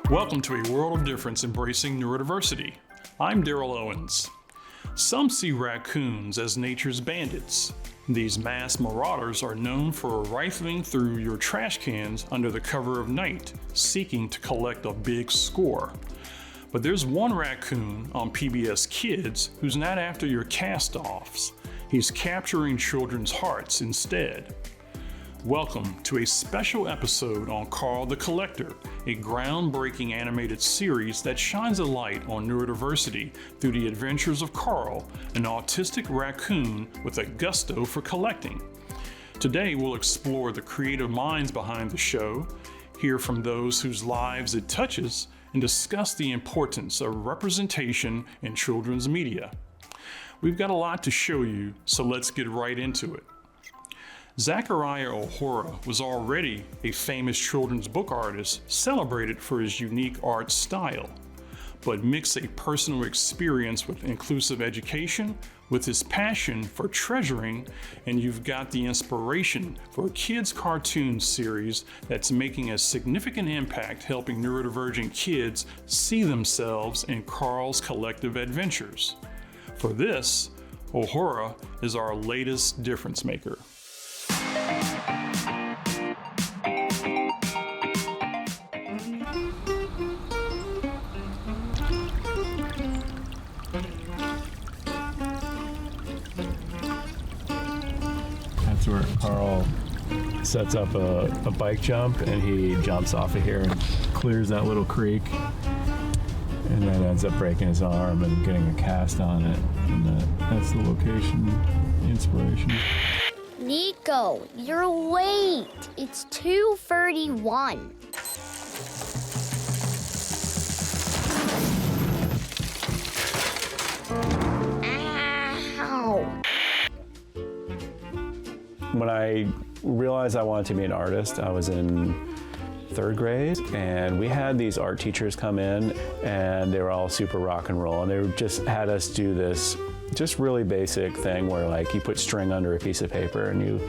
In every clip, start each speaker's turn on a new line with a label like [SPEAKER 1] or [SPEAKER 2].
[SPEAKER 1] Welcome to A World of Difference Embracing Neurodiversity. I'm Daryl Owens. Some see raccoons as nature's bandits. These mass marauders are known for rifling through your trash cans under the cover of night, seeking to collect a big score. But there's one raccoon on PBS Kids who's not after your cast-offs. He's capturing children's hearts instead. Welcome to a special episode on Carl the Collector, a groundbreaking animated series that shines a light on neurodiversity through the adventures of Carl, an autistic raccoon with a gusto for collecting. Today we'll explore the creative minds behind the show, hear from those whose lives it touches, and discuss the importance of representation in children's media. We've got a lot to show you, so let's get right into it. Zachariah O'Hora was already a famous children's book artist celebrated for his unique art style, but mix a personal experience with inclusive education with his passion for treasuring, and you've got the inspiration for a kids' cartoon series that's making a significant impact helping neurodivergent kids see themselves in Carl's collective adventures. For this, O'Hora is our latest difference maker.
[SPEAKER 2] That's where Carl sets up a bike jump and he jumps off of here and clears that little creek and then ends up breaking his arm and getting a cast on it. And that's the location, the inspiration.
[SPEAKER 3] Nico, you're late. It's 2:31. Ow.
[SPEAKER 2] When I realized I wanted to be an artist, I was in third grade, and we had these art teachers come in, and they were all super rock and roll, and they just had us do this just really basic thing where like you put string under a piece of paper and you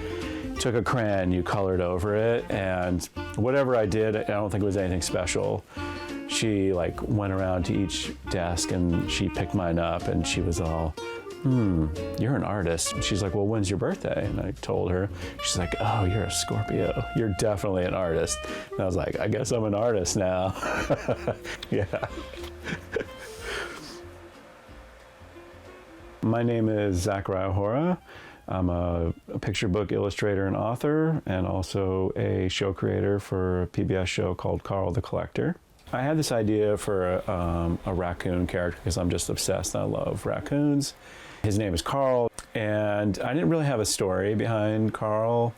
[SPEAKER 2] took a crayon, you colored over it, and whatever I did, I don't think it was anything special. She like went around to each desk and she picked mine up and she was all, you're an artist. And she's like, well, when's your birthday? And I told her. She's like, oh, you're a Scorpio. You're definitely an artist. And I was like, I guess I'm an artist now. Yeah. My name is Zachariah O'Hora. I'm a picture book illustrator and author, and also a show creator for a PBS show called Carl the Collector. I had this idea for a raccoon character because I'm just obsessed. I love raccoons. His name is Carl, and I didn't really have a story behind Carl,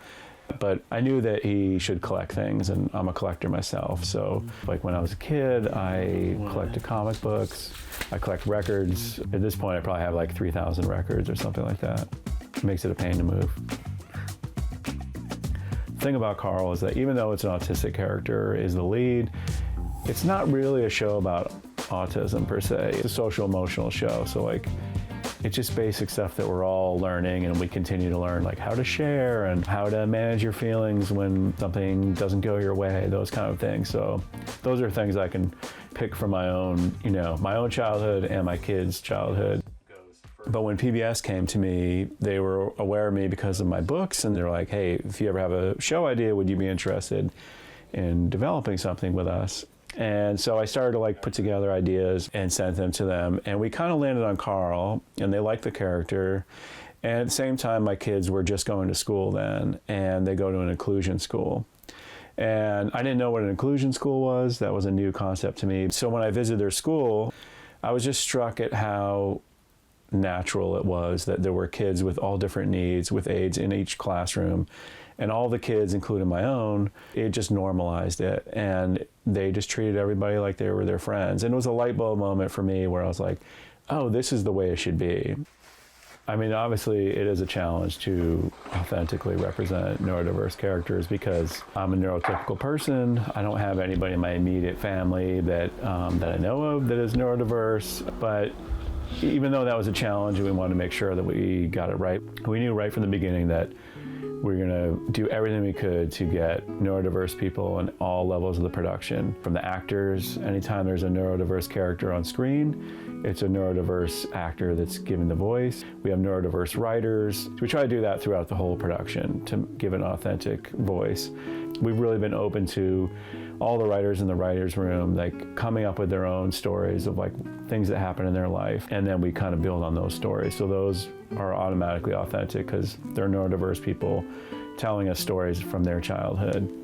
[SPEAKER 2] but I knew that he should collect things, and I'm a collector myself. So like when I was a kid, I collected comic books, I collect records. At this point, I probably have like 3,000 records or something like that. It makes it a pain to move. The thing about Carl is that even though it's an autistic character is the lead, it's not really a show about autism per se. It's a social emotional show. So like, it's just basic stuff that we're all learning, and we continue to learn, like how to share and how to manage your feelings when something doesn't go your way, those kind of things. So those are things I can pick from my own, my own childhood and my kids' childhood. But when PBS came to me, they were aware of me because of my books, and they're like, hey, if you ever have a show idea, would you be interested in developing something with us? And so I started to like put together ideas and sent them to them. And we kind of landed on Carl, and they liked the character. And at the same time, my kids were just going to school then, and they go to an inclusion school. And I didn't know what an inclusion school was. That was a new concept to me. So when I visited their school, I was just struck at how natural it was that there were kids with all different needs, with aids in each classroom. And all the kids, including my own, it just normalized it. And they just treated everybody like they were their friends. And it was a light bulb moment for me where I was like, oh, this is the way it should be. I mean, obviously, it is a challenge to authentically represent neurodiverse characters because I'm a neurotypical person. I don't have anybody in my immediate family that I know of that is neurodiverse. But even though that was a challenge and we wanted to make sure that we got it right, we knew right from the beginning that we're going to do everything we could to get neurodiverse people in all levels of the production. From the actors, anytime there's a neurodiverse character on screen, it's a neurodiverse actor that's given the voice. We have neurodiverse writers. We try to do that throughout the whole production to give an authentic voice. We've really been open to all the writers in the writers' room, like coming up with their own stories of like things that happen in their life, and then we kind of build on those stories. So those are automatically authentic because they're neurodiverse people telling us stories from their childhood.